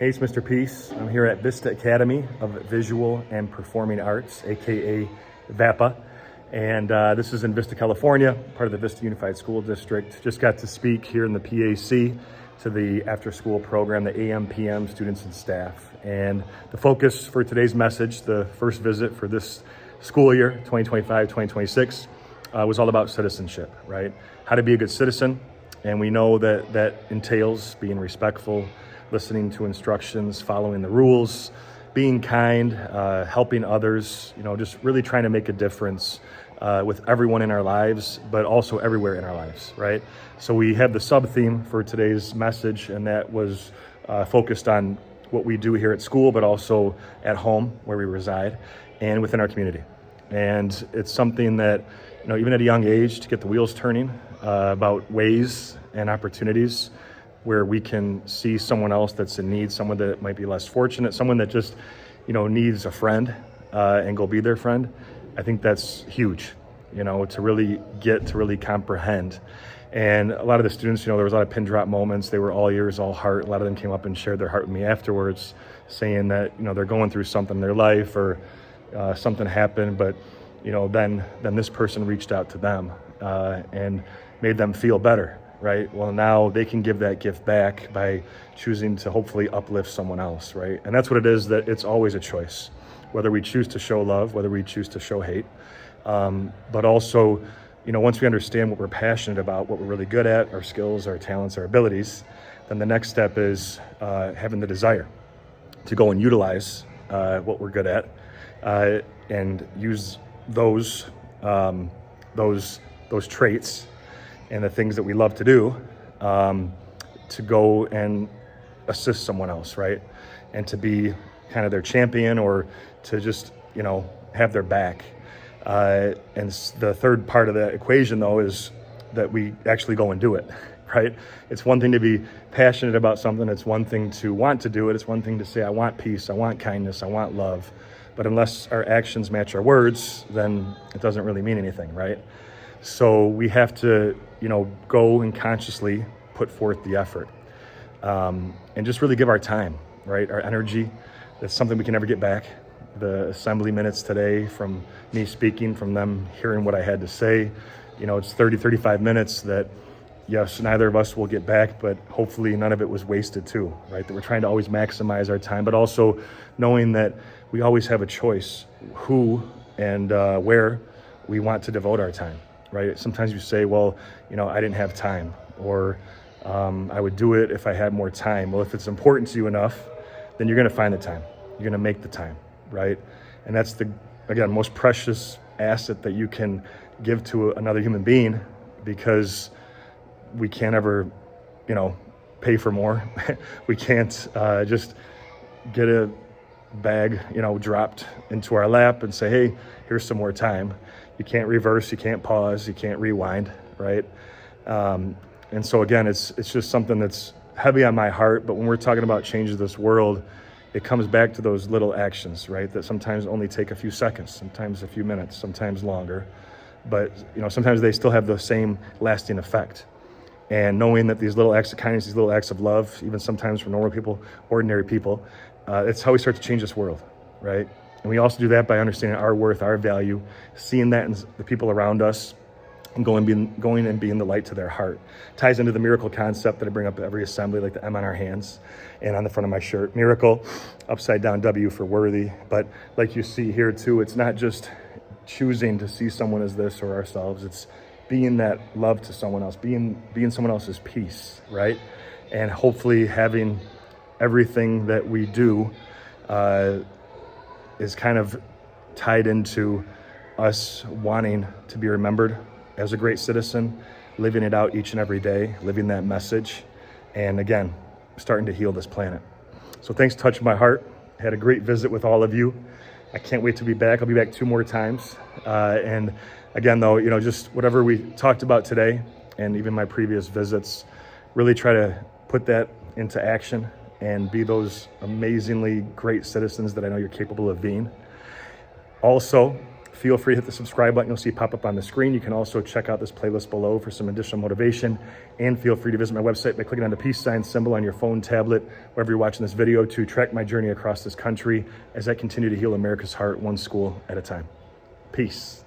Hey, it's Mr. Peace. I'm here at Vista Academy of Visual and Performing Arts, aka VAPA. And this is in Vista, California, part of the Vista Unified School District. Just got to speak here in the PAC to the after-school program, the AM, PM students and staff. And the focus for today's message, the first visit for this school year, 2025-2026, was all about citizenship, right? How to be a good citizen. And we know that that entails being respectful, listening to instructions, following the rules, being kind, helping others, just really trying to make a difference with everyone in our lives, but also everywhere in our lives, right? So we have the sub-theme for today's message, and that was focused on what we do here at school, but also at home where we reside and within our community. And it's something that, even at a young age, to get the wheels turning about ways and opportunities where we can see someone else that's in need, someone that might be less fortunate, someone that just, needs a friend and go be their friend. I think that's huge, to really get to really comprehend. And a lot of the students, there was a lot of pin drop moments. They were all ears, all heart. A lot of them came up and shared their heart with me afterwards, saying that, they're going through something in their life or something happened, but, then this person reached out to them and made them feel better. Right? Well, now they can give that gift back by choosing to hopefully uplift someone else, right? And that's what it is, that it's always a choice, whether we choose to show love, whether we choose to show hate. But also, once we understand what we're passionate about, what we're really good at, our skills, our talents, our abilities, then the next step is having the desire to go and utilize what we're good at and use those traits and the things that we love to do to go and assist someone else, right? And to be kind of their champion, or to just, have their back. And the third part of the equation, though, is that we actually go and do it, right? It's one thing to be passionate about something. It's one thing to want to do it. It's one thing to say, I want peace, I want kindness, I want love. But unless our actions match our words, then it doesn't really mean anything, right? So we have to, go and consciously put forth the effort and just really give our time, right? Our energy. That's something we can never get back. The assembly minutes today, from me speaking, from them hearing what I had to say, it's 30, 35 minutes that, yes, neither of us will get back, but hopefully none of it was wasted too, right? That we're trying to always maximize our time, but also knowing that we always have a choice who and where we want to devote our time. Right? Sometimes you say, well, I didn't have time, or I would do it if I had more time. Well, if it's important to you enough, then you're going to find the time. You're going to make the time, right? And that's the, again, most precious asset that you can give to another human being, because we can't ever, pay for more. We can't just get a bag, dropped into our lap and say, hey, here's some more time. You can't reverse, you can't pause, you can't rewind, right? And so again, it's just something that's heavy on my heart. But when we're talking about changing this world, it comes back to those little actions, right? That sometimes only take a few seconds, sometimes a few minutes, sometimes longer. But sometimes they still have the same lasting effect. And knowing that these little acts of kindness, these little acts of love, even sometimes for normal people, ordinary people, it's how we start to change this world, right? And we also do that by understanding our worth, our value, seeing that in the people around us, and going and being the light to their heart. Ties into the miracle concept that I bring up at every assembly, like the M on our hands and on the front of my shirt. Miracle, upside down W for worthy. But like you see here too, it's not just choosing to see someone as this or ourselves. It's being that love to someone else, being someone else's peace, right? And hopefully having everything that we do is kind of tied into us wanting to be remembered as a great citizen, living it out each and every day, living that message, and again, starting to heal this planet. So thanks, touched my heart. Had a great visit with all of you. I can't wait to be back. I'll be back 2 more times. And again, though, just whatever we talked about today and even my previous visits, really try to put that into action and be those amazingly great citizens that I know you're capable of being. Also, feel free to hit the subscribe button. You'll see it pop up on the screen. You can also check out this playlist below for some additional motivation, and feel free to visit my website by clicking on the peace sign symbol on your phone, tablet, wherever you're watching this video, to track my journey across this country as I continue to heal America's heart one school at a time. Peace.